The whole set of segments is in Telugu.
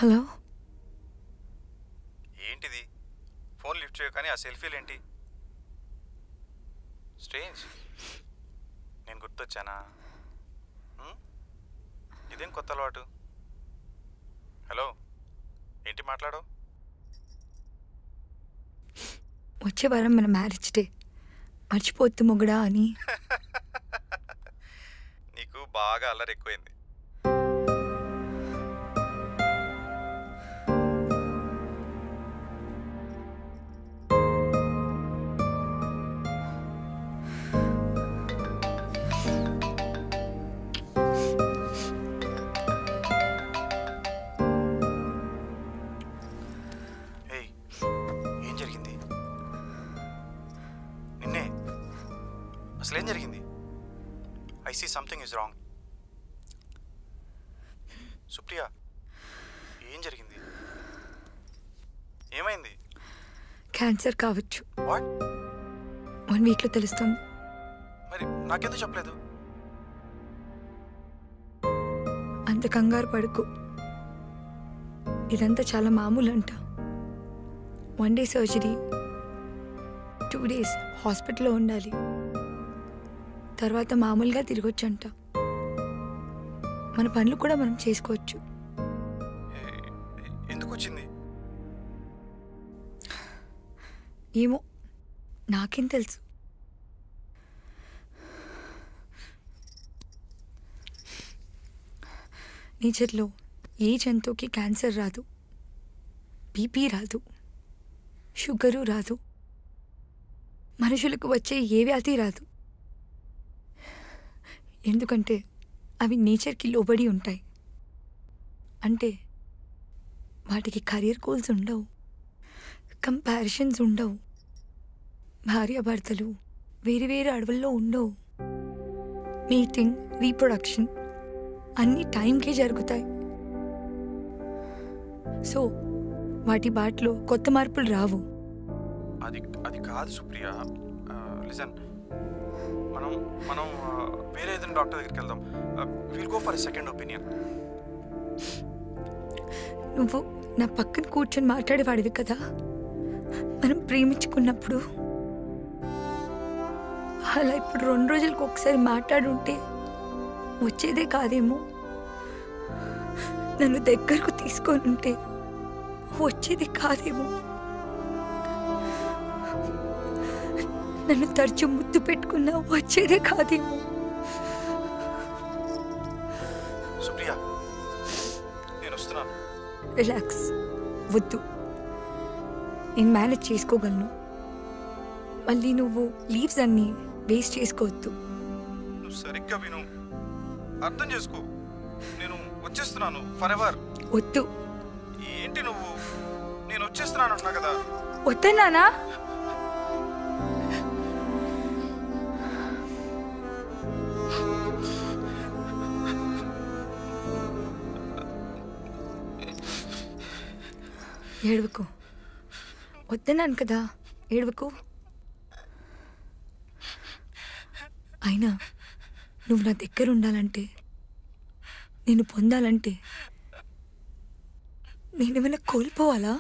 హలో, ఏంటిది? ఫోన్ లిఫ్ట్ చేయు కానీ ఆ సెల్ఫీలు ఏంటి? స్ట్రేంజ్. నేను గుర్తొచ్చానా? ఇదేం కొత్త అలవాటు? హలో, ఏంటి మాట్లాడవు? వచ్చే వారం మన మ్యారేజ్ డే, మర్చిపోద్దు మొగుడా అని. నీకు బాగా అల్లరి ఎక్కువైంది. ఏం జరిగింది? నిన్నే అసలేం జరిగింది? I see something is wrong. Supriya, ఏం జరిగింది? ఏమైంది? క్యాన్సర్ కావచ్చు. వాట్? 1 వీక్లో తెలుస్తుంది. మరి నాకెందుకు చెప్పలేదు? అంత కంగారు పడుకు. ఇదంతా చాలా మామూలు అంట. 1 డే సర్జరీ, 2 days హాస్పిటల్లో ఉండాలి. తర్వాత మామూలుగా తిరగొచ్చంట. మన పనులు కూడా మనం చేసుకోవచ్చు. ఎందుకు వచ్చింది? ఏమో, నాకేం తెలుసు. నేచర్లో ఏ జంతువుకి క్యాన్సర్ రాదు, బీపీ రాదు, షుగరు రాదు, మనుషులకు వచ్చే ఏ వ్యాధి రాదు. ఎందుకంటే అవి నేచర్కి లోబడి ఉంటాయి. అంటే వాటికి కెరీర్ గోల్స్ ఉండవు, కంపారిజన్స్ ఉండవు, భార్యాభర్తలు వేరే వేరే అడవుల్లో ఉండవు. మీటింగ్, రీప్రొడక్షన్ అన్నీ టైంకే జరుగుతాయి. సో వాటి బాటలో కొత్త మార్పులు రావు. అది కాదు సుప్రియ. లిజన్, మనం వేరే ఏదైనా డాక్టర్ దగ్గరికి వెళ్దాం. Will go for a second opinion. నువ్వు నా పక్కన కూర్చొని మాట్లాడేవాడివి కదా మనం ప్రేమించుకున్నప్పుడు. అలా ఇప్పుడు 2 రోజులకు ఒకసారి మాట్లాడుంటే వచ్చేదే కాదేమో. నన్ను దగ్గరకు తీసుకొని ఉంటే వచ్చేది కాదేమో. నన్ను తరచు ముద్దు పెట్టుకున్నా వచ్చేదే కాదేమో. సుప్రియ, నేను వస్తున్నాను. రిలాక్స్, వద్దు. నేను మేనేజ్ చేసుకోగలను. మళ్ళీ నువ్వు లీవ్స్ అన్నీ వేస్ట్ చేసుకోవద్దు. నువ్వు సరిగ్గా విను, అర్థం చేసుకో. నేను వచ్చేస్తున్నాను ఫర్ ఎవర్. వద్దు. ఏంటి నువ్వు? నేను వచ్చేస్తున్నాను అన్నా కదా. వద్దన్నానా? ఏడవకు. వద్దన్నాను కదా, ఏడవకు. అయినా నువ్వు నా దగ్గర ఉండాలంటే, నేను పొందాలంటే నేనేమైనా కోల్పోవాలా?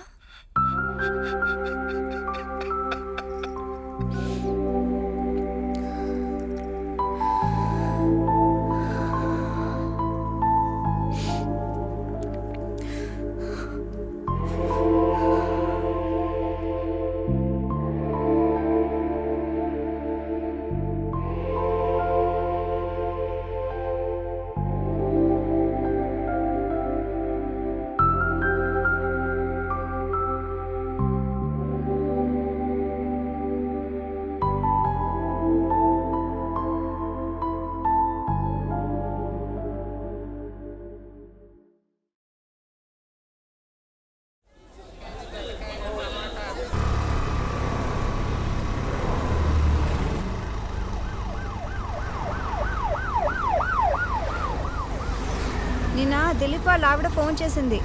దిలీప్ వాళ్ళ ఆవిడ ఫోన్ చేసింది.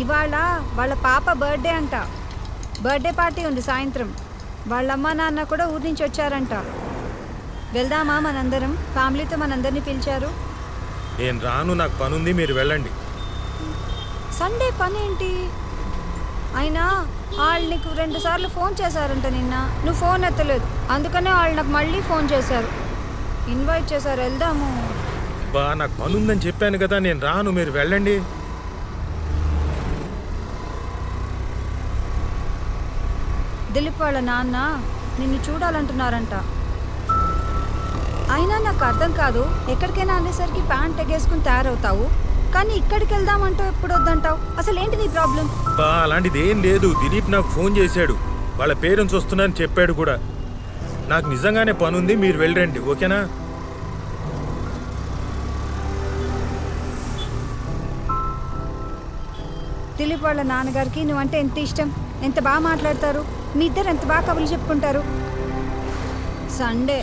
ఇవాళ వాళ్ళ పాప బర్త్డే అంట. బర్త్డే పార్టీ ఉంది సాయంత్రం. వాళ్ళమ్మ నాన్న కూడా ఊరి నుంచి వచ్చారంట. వెళ్దామా మనందరం? ఫ్యామిలీతో మనందరినీ పిలిచారు. నేను రాను, నాకు పనుంది, మీరు వెళ్ళండి. సండే పని ఏంటి? అయినా వాళ్ళు నీకు 2 సార్లు ఫోన్ చేశారంట నిన్న. నువ్వు ఫోన్ ఎత్తలేదు, అందుకనే వాళ్ళు నాకు మళ్ళీ ఫోన్ చేశారు, ఇన్వైట్ చేశారు. వెళ్దాము. బా నాకు పనుందని చెప్పాను కదా, నేను రాను, మీరు వెళ్ళండి. దిలీప్ వాళ్ళ నాన్న నిన్ను చూడాలంటున్నారంట. అయినా నాకు అర్థం కాదు, ఎక్కడికైనా అనేసరికి ప్యాంట్ ఎగేసుకుని తయారవుతావు, కానీ ఇక్కడికి వెళ్దామంటూ ఎప్పుడు వద్దంటావు. అసలు ఏంటి నీ ప్రాబ్లం? బా అలాంటిది ఏం లేదు. దిలీప్ నాకు ఫోన్ చేశాడు, వాళ్ళ పేరెంట్స్ వస్తున్నారని చెప్పాడు కూడా. నాకు నిజంగానే పనుంది, మీరు వెళ్ళండి, ఓకేనా? దిలీప్ వాళ్ళ నాన్నగారికి నువ్వంటే ఎంత ఇష్టం, ఎంత బాగా మాట్లాడతారు, మీ ఇద్దరు ఎంత బాగా కబుర్లు చెప్పుకుంటారు. సండే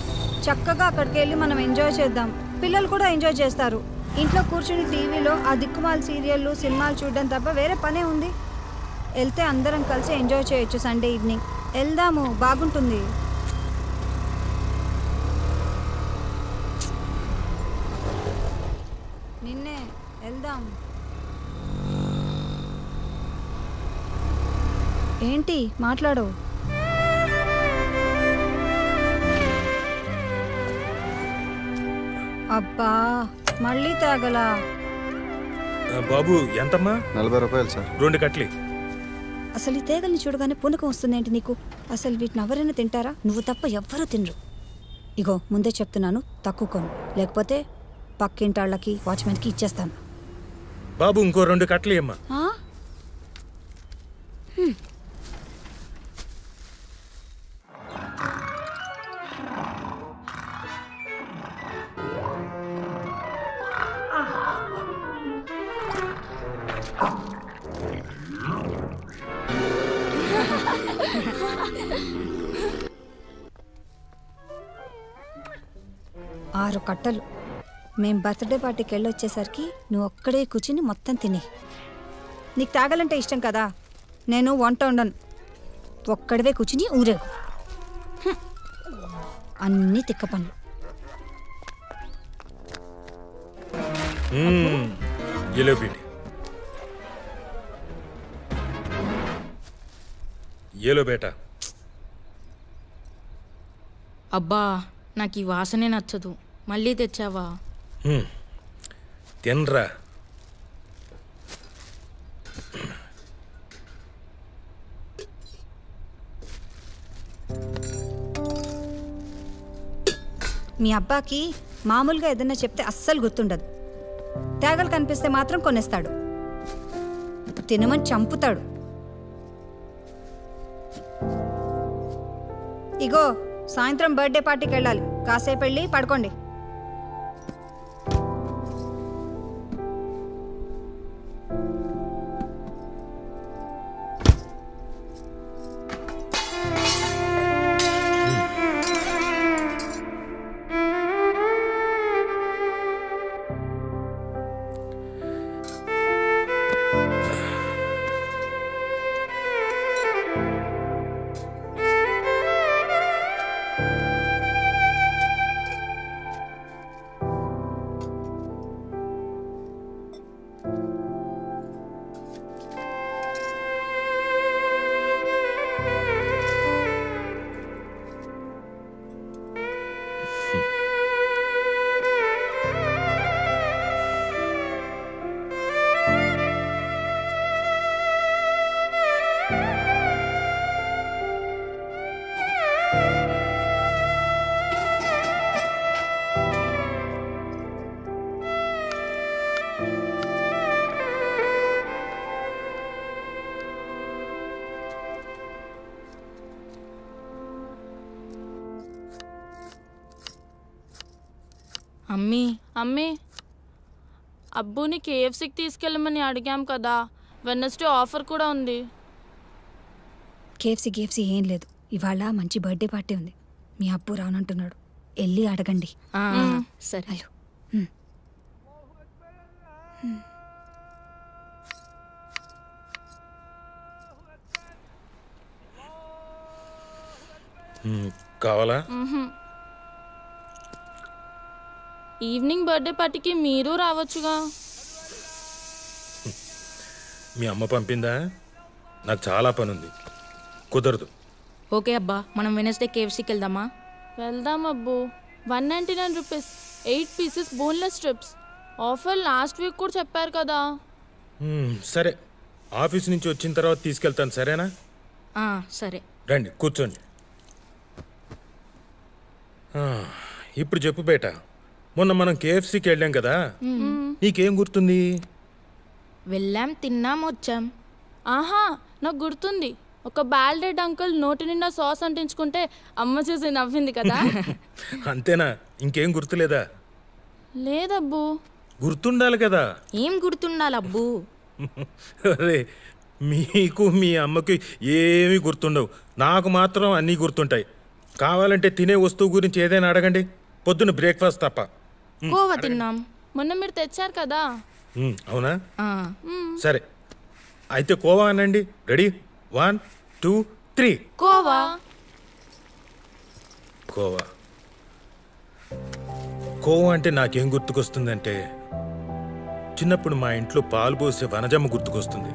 చక్కగా అక్కడికి వెళ్ళి మనం ఎంజాయ్ చేద్దాం. పిల్లలు కూడా ఎంజాయ్ చేస్తారు. ఇంట్లో కూర్చుని టీవీలో ఆ దిక్కుమాల సీరియళ్ళు సినిమాలు చూడడం తప్ప వేరే పనే ఉంది. వెళ్తే అందరం కలిసి ఎంజాయ్ చేయొచ్చు. సండే ఈవినింగ్ వెళ్దాము, బాగుంటుంది. నిన్నే వెళ్దాం. ఏంటి మాట్లాడు? అబ్బా మళ్ళీ తాగలా? బాబు ఎంతమ్మా? 40 రూపాయలు సార్. 2 కట్లీ. అసలు ఈ తేగల్ని చూడగానే పూనకం వస్తుందేంటి నీకు? అసలు వీటిని ఎవరైనా తింటారా? నువ్వు తప్ప ఎవ్వరూ తినరు. ఇగో ముందే చెప్తున్నాను, తక్కువ కొను, లేకపోతే పక్కింటాళ్ళకి వాచ్మెన్కి ఇచ్చేస్తాను. బాబు ఇంకో 2 కట్లీ అమ్మా. ఆరు కట్టలు. మేం బర్త్డే పార్టీకి వెళ్ళొచ్చేసరికి నువ్వు ఒక్కడే కూర్చుని మొత్తం తిని. నీకు తాగాలంటే ఇష్టం కదా, నేను వంట ఉండను. ఒక్కడవే కూర్చుని ఊరేగు. అన్నీ తిక్క పనులు. ఏలో బేటా. అబ్బా నాకు ఈ వాసనే నచ్చదు, మళ్ళీ తెచ్చావా? తినరా. మీ అబ్బాకి మామూలుగా ఏదన్నా చెప్తే అస్సలు గుర్తుండదు. తేగలు కనిపిస్తే మాత్రం కొనేస్తాడు, తినమని చంపుతాడు. ఇగో సాయంత్రం బర్త్డే పార్టీకి వెళ్ళాలి, కాసేపు వెళ్ళి పడుకోండి. అమ్మీ అమ్మీ, అబ్బుని కేఎఫ్సీకి తీసుకెళ్ళమని అడిగాం కదా, వెడ్నెస్డే ఆఫర్ కూడా ఉంది. కేఎఫ్సీ ఏం లేదు, ఇవాళ మంచి బర్త్డే పార్టీ ఉంది. మీ అబ్బు రానంటున్నాడు, వెళ్ళి అడగండి. సరే. హలో. కావాలా? ఈవినింగ్ బర్త్డే పార్టీకి మీరు రావచ్చుగా. మీ అమ్మ పంపిందా? నాకు చాలా పని ఉంది, కుదరదు. ఓకే అబ్బా, మనం వెనస్డే కేఎఫ్సీకి వెళ్దామా? వెళ్దాం అబ్బు. 199 rupees 8 pieces boneless strips. Offer last week కూడా చెప్పారు కదా. సరే, ఆఫీస్ నుంచి వచ్చిన తర్వాత తీసుకెళ్తాను, సరేనా? సరే రండి కూర్చోండి. ఇప్పుడు చెప్పు బేట, మొన్న మనం కేఎఫ్సీకి వెళ్ళాం కదా, నీకేం గుర్తుంది? వెళ్ళాం, తిన్నాం, వచ్చాం. ఆహా, నాకు గుర్తుంది. ఒక బాల్డెడ్ అంకుల్ నోటి నిండా సాస్ అంటించుకుంటే అమ్మ చూసి నవ్వింది కదా. అంతేనా? ఇంకేం గుర్తులేదా? లేదబ్బు. గుర్తుండాలి కదా. ఏం గుర్తుండాలి అబ్బు? అరే, మీకు మీ అమ్మకి ఏమీ గుర్తుండవు, నాకు మాత్రం అన్నీ గుర్తుంటాయి. కావాలంటే తినే వస్తువు గురించి ఏదైనా అడగండి, పొద్దున్న బ్రేక్ఫాస్ట్ తప్ప. కోవా తిన్నాం. మొన్న మీరు తెచ్చారు కదా. అవునా? సరే, అయితే కోవా అనండి. రెడీ? 1 2 3. కోవా. కోవా కోవా అంటే నాకేం గుర్తుకొస్తుందంటే, చిన్నప్పుడు మా ఇంట్లో పాలు పోసే వనజమ్మ గుర్తుకొస్తుంది.